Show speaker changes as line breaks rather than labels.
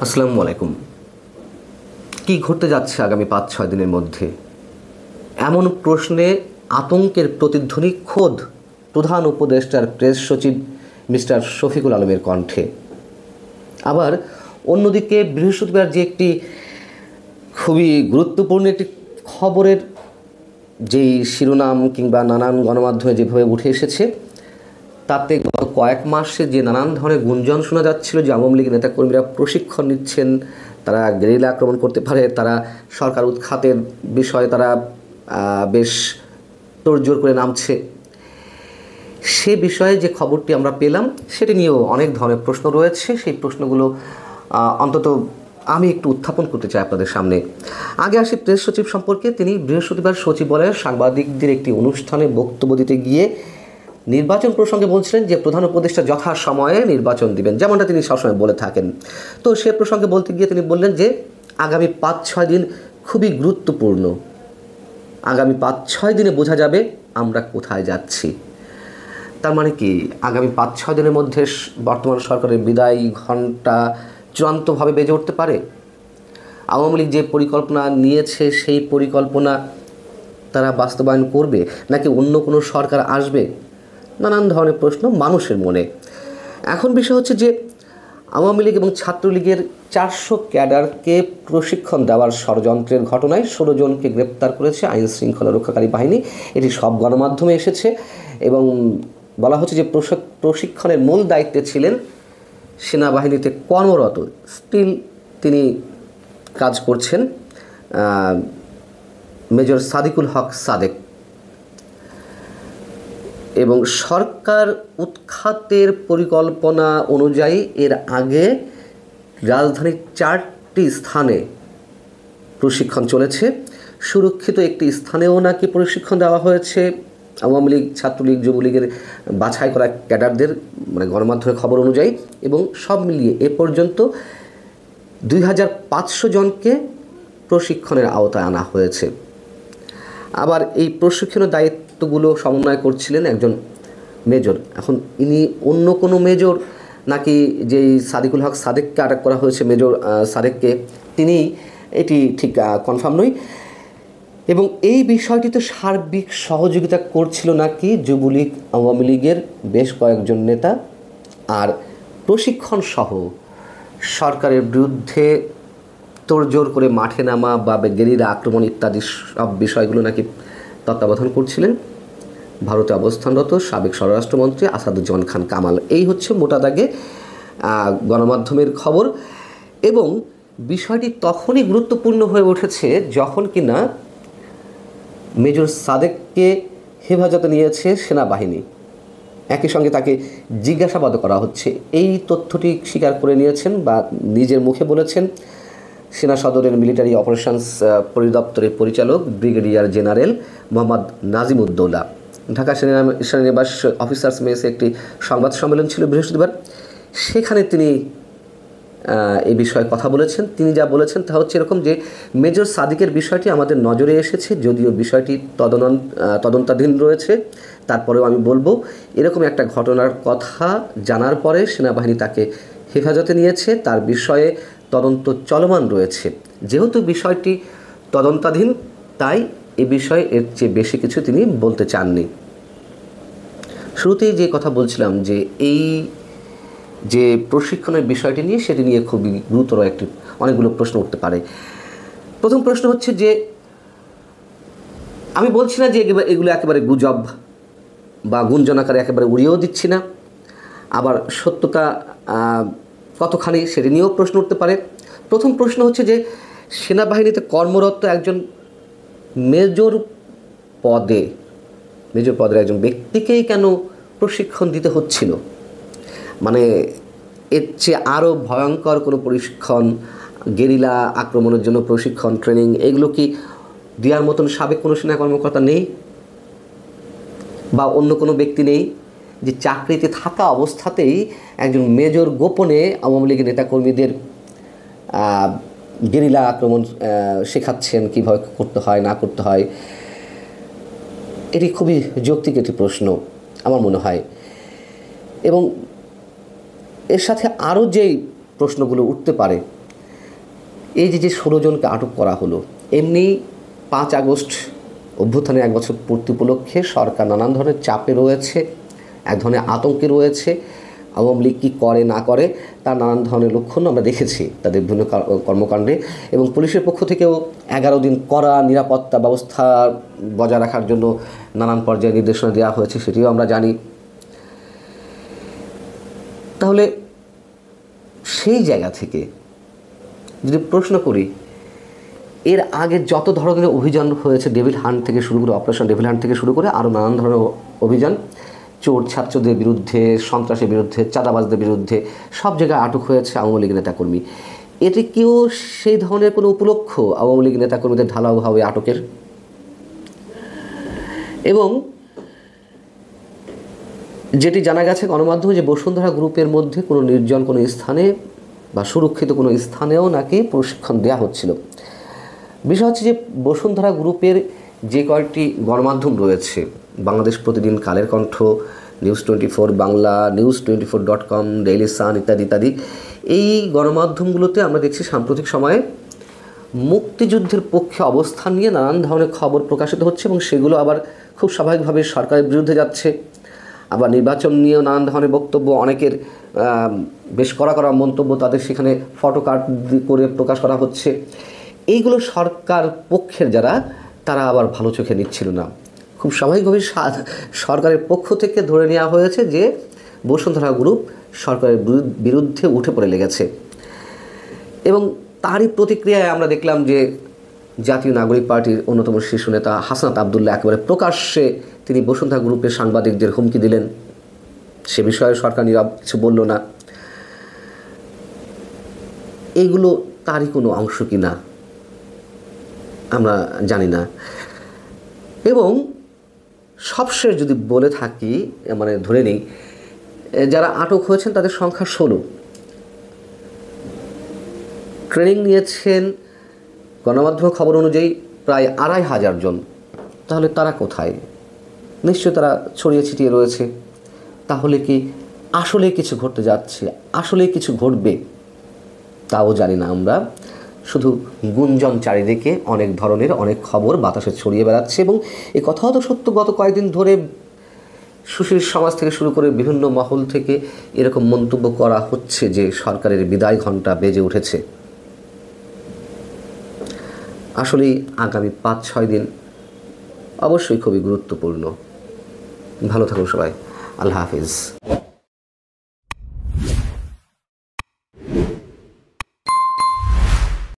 আসসালামু আলাইকুম। কি ঘটতে যাচ্ছে আগামী ৫-৬ দিনের মধ্যে? এমন প্রশ্নে আতঙ্কের প্রতিধ্বনি খোদ প্রধান উপদেষ্টার প্রেস সচিব মিস্টার শফিকুল আলমের কণ্ঠে। আবার অন্যদিকে বৃহস্পতিবার যে একটি খুবই গুরুত্বপূর্ণ একটি খবরের যেই শিরোনাম কিংবা নানান গণমাধ্যমে যেভাবে উঠে এসেছে, তাতে গত কয়েক মাসে যে নানান ধরনের গুঞ্জন শোনা যাচ্ছিল যে আওয়ামী লীগের নেতাকর্মীরা প্রশিক্ষণ নিচ্ছেন, তারা গেরিলা আক্রমণ করতে পারে, তারা সরকার উৎখাতের বিষয়ে তারা বেশ তোড়জোড় করে নামছে, সে বিষয়ে যে খবরটি আমরা পেলাম সেটি নিয়েও অনেক ধরনের প্রশ্ন রয়েছে। সেই প্রশ্নগুলো অন্তত আমি একটু উত্থাপন করতে চাই আপনাদের সামনে। আগে আসি প্রেস সচিব সম্পর্কে। তিনি বৃহস্পতিবার সচিবালয়ে সাংবাদিকদের একটি অনুষ্ঠানে বক্তব্য দিতে গিয়ে নির্বাচন প্রসঙ্গে বলছিলেন যে প্রধান উপদেষ্টা যথাসময়ে নির্বাচন দিবেন, যেমনটা তিনি সবসময় বলে থাকেন। তো সে প্রসঙ্গে বলতে গিয়ে তিনি বললেন যে আগামী ৫-৬ দিন খুবই গুরুত্বপূর্ণ। আগামী ৫-৬ দিনে বোঝা যাবে আমরা কোথায় যাচ্ছি। তার মানে কি আগামী ৫-৬ দিনের মধ্যে বর্তমান সরকারের বিদায় ঘণ্টা চূড়ান্তভাবে বেজে উঠতে পারে? আওয়ামী লীগ যে পরিকল্পনা নিয়েছে সেই পরিকল্পনা তারা বাস্তবায়ন করবে, নাকি অন্য কোনো সরকার আসবে? নানান ধরনের প্রশ্ন মানুষের মনে। এখন বিষয় হচ্ছে যে আওয়ামী লীগ এবং ছাত্রলীগের ৪০০ ক্যাডারকে প্রশিক্ষণ দেওয়ার ষড়যন্ত্রের ঘটনায় ১৬ জনকে গ্রেপ্তার করেছে আইন শৃঙ্খলা রক্ষাকারী বাহিনী। এটি সব গণমাধ্যমে এসেছে এবং বলা হচ্ছে যে প্রশিক্ষণের মূল দায়িত্বে ছিলেন সেনাবাহিনীতে কর্মরত, স্টিল তিনি কাজ করছেন মেজর সাদিকুল হক সাদেক। এবং সরকার উৎখাতের পরিকল্পনা অনুযায়ী এর আগে রাজধানীর 4টি স্থানে প্রশিক্ষণ চলেছে। সুরক্ষিত একটি স্থানেও নাকি প্রশিক্ষণ দেওয়া হয়েছে আওয়ামী লীগ, ছাত্রলীগ, যুবলীগের বাছাই করা ক্যাডারদের, মানে গণমাধ্যমের খবর অনুযায়ী। এবং সব মিলিয়ে এ পর্যন্ত 2500 জনকে প্রশিক্ষণের আওতায় আনা হয়েছে। আবার এই প্রশিক্ষণের দায়িত্বগুলো সমন্বয় করছিলেন একজন মেজর। এখন ইনি অন্য কোনো মেজর নাকি যেই সাদিকুল হক সাদেককে আটক করা হয়েছে, মেজর সাদেককে, তিনি এটি ঠিক কনফার্ম নই। এবং এই বিষয়টিতে সার্বিক সহযোগিতা করছিল নাকি যুবলীগ, আওয়ামী লীগের বেশ কয়েকজন নেতা। আর প্রশিক্ষণ সহ সরকারের বিরুদ্ধে তোড়জোড় করে মাঠে নামা বা গেরিলা আক্রমণ ইত্যাদি সব বিষয়গুলো নাকি তত্ত্বাবধান করছিলেন ভারতে অবস্থানরত সাবেক স্বরাষ্ট্রমন্ত্রী আসাদুজ্জামান খান কামাল। এই হচ্ছে মোটা দাগে গণমাধ্যমের খবর। এবং বিষয়টি তখনই গুরুত্বপূর্ণ হয়ে উঠেছে যখন কিনা মেজর সাদেককে হেফাজতে নিয়েছে সেনাবাহিনী। একই সঙ্গে তাকে জিজ্ঞাসাবাদ করা হচ্ছে। এই তথ্যটি স্বীকার করে নিয়েছেন বা নিজের মুখে বলেছেন সেনা সদরের মিলিটারি অপারেশনস পরিদপ্তরের পরিচালক ব্রিগেডিয়ার জেনারেল মোহাম্মদ নাজিমুদ্দৌলা। ঢাকা সেনানিবাস অফিসার্স মেসে একটি সংবাদ সম্মেলন ছিল বৃহস্পতিবার। সেখানে তিনি এই বিষয়ে কথা বলেছেন। তিনি যা বলেছেন তা হচ্ছে এরকম যে মেজর সাদিকের বিষয়টি আমাদের নজরে এসেছে, যদিও বিষয়টি তদন্তাধীন রয়েছে, তারপরেও আমি বলবো এরকম একটা ঘটনার কথা জানার পরে সেনাবাহিনী তাকে হেফাজতে নিয়েছে, তার বিষয়ে তদন্ত চলমান রয়েছে। যেহেতু বিষয়টি তদন্তাধীন, তাই এ বিষয়ে এর চেয়ে বেশি কিছু তিনি বলতে চাননি। শুরুতেই যে কথা বলছিলাম যে এই যে প্রশিক্ষণের বিষয়টি নিয়ে, সেটি নিয়ে খুবই গুরুতর অনেকগুলো প্রশ্ন উঠতে পারে। প্রথম প্রশ্ন হচ্ছে যে আমি বলছি না যে এগুলো একেবারে গুজব বা গুঞ্জন আকারে একেবারে উড়িয়েও দিচ্ছি না, আবার সত্যতা কতখানি সেটি নিয়েও প্রশ্ন উঠতে পারে। প্রথম প্রশ্ন হচ্ছে যে সেনাবাহিনীতে কর্মরত একজন মেজর পদের একজন ব্যক্তিকেই কেন প্রশিক্ষণ দিতে হচ্ছিল? মানে এর চেয়ে আরও ভয়ঙ্কর কোনো প্রশিক্ষণ, গেরিলা আক্রমণের জন্য প্রশিক্ষণ, ট্রেনিং, এগুলো কি দেওয়ার মতন সাবেক কোনো সেনা কর্মকর্তা নেই বা অন্য কোনো ব্যক্তি নেই যে চাকরিতে থাকা অবস্থাতেই একজন মেজর গোপনে আওয়ামী লীগের নেতাকর্মীদের গেরিলা আক্রমণ শেখাচ্ছেন, কীভাবে করতে হয় না করতে হয়? এটি খুবই যৌক্তিক একটি প্রশ্ন আমার মনে হয়। এবং এর সাথে আরও যেই প্রশ্নগুলো উঠতে পারে এই যে 16 জনকে আটক করা হলো, এমনি 5 আগস্ট অভ্যুত্থানের 1 বছর পূর্তি উপলক্ষে সরকার নানান ধরনের চাপে রয়েছে, এক ধরনের আতঙ্কে রয়েছে। আওয়ামী লীগ কী করে না করে তার নানান ধরনের লক্ষণ আমরা দেখেছি তাদের বিভিন্ন কর্মকাণ্ডে, এবং পুলিশের পক্ষ থেকেও 11 দিন কড়া নিরাপত্তা ব্যবস্থা বজায় রাখার জন্য নানান পর্যায়ে নির্দেশনা দেওয়া হয়েছে, সেটিও আমরা জানি। তাহলে সেই জায়গা থেকে যদি প্রশ্ন করি, এর আগে যত ধরনের অভিযান হয়েছে, ডেভিল হান্ট থেকে শুরু করে, অপারেশন ডেভিল হান্ট থেকে শুরু করে আরও নানান ধরনের অভিযান, চোর ছাত্রদের বিরুদ্ধে, সন্ত্রাসের বিরুদ্ধে, চাঁদাবাজদের বিরুদ্ধে সব জায়গায় আটক হয়েছে আওয়ামী লীগ নেতাকর্মী। এটি কেউ সেই ধরনের কোনো উপলক্ষ আওয়ামী লীগ নেতাকর্মীদের ঢালাওভাবে আটকের? এবং যেটি জানা গেছে গণমাধ্যমে, যে বসুন্ধরা গ্রুপের মধ্যে কোনো নির্জন কোনো স্থানে বা সুরক্ষিত কোনো স্থানেও নাকি প্রশিক্ষণ দেওয়া হচ্ছিল। বিষয় হচ্ছে যে বসুন্ধরা গ্রুপের যে কয়েকটি গণমাধ্যম রয়েছে, বাংলাদেশ প্রতিদিন, Kaler Kantho, news 24 Bangla, news24.com, Daily Sun ইত্যাদি ইত্যাদি, এই গণমাধ্যমগুলোতে আমরা দেখছি সাম্প্রতিক সময়ে মুক্তিযুদ্ধের পক্ষে অবস্থান নিয়ে নানান ধরনের খবর প্রকাশিত হচ্ছে, এবং সেগুলো আবার খুব স্বাভাবিকভাবে সরকারের বিরুদ্ধে যাচ্ছে। আবার নির্বাচন নিয়েও নানান ধরনের বক্তব্য, অনেকের বেশ কড়া কড়া মন্তব্য তাদের সেখানে ফটো কার্ড করে প্রকাশ করা হচ্ছে। এইগুলো সরকার পক্ষের যারা, তারা আবার ভালো চোখে নিচ্ছিল না। খুব স্বাভাবিকভাবে সরকারের পক্ষ থেকে ধরে নেওয়া হয়েছে যে বসুন্ধরা গ্রুপ সরকারের বিরুদ্ধে উঠে পড়ে লেগেছে। এবং তারই প্রতিক্রিয়ায় আমরা দেখলাম যে জাতীয় নাগরিক পার্টির অন্যতম শীর্ষ নেতা হাসনাত আবদুল্লাহ একেবারে প্রকাশ্যে তিনি বসুন্ধরা গ্রুপের সাংবাদিকদের হুমকি দিলেন। সে বিষয়ে সরকার নীরব, কিছু বলল না। এইগুলো তারই কোনো অংশ কিনা আমরা জানি না। এবং সবশেষ যদি বলে থাকি, মানে ধরে নেই, যারা আটক হয়েছেন তাদের সংখ্যা 16। ট্রেনিং নিয়েছেন গণমাধ্যমের খবর অনুযায়ী প্রায় 2500 জন। তাহলে তারা কোথায়? নিশ্চয়ই তারা ছড়িয়ে ছিটিয়ে রয়েছে। তাহলে কি আসলে কিছু ঘটতে যাচ্ছে, আসলে কিছু ঘটবে, তাও জানি না আমরা। শুধু গুঞ্জন চারিদিকে অনেক ধরনের অনেক খবর বাতাসে ছড়িয়ে বেড়াচ্ছে, এবং এই কথাও তো সত্য, গত কয়েকদিন ধরে সুশীল সমাজ থেকে শুরু করে বিভিন্ন মহল থেকে এরকম মন্তব্য করা হচ্ছে যে সরকারের বিদায় ঘণ্টা বেজে উঠেছে। আসলেই আগামী 5-6 দিন অবশ্যই খুবই গুরুত্বপূর্ণ। ভালো থাকুন সবাই। আল্লাহ হাফিজ।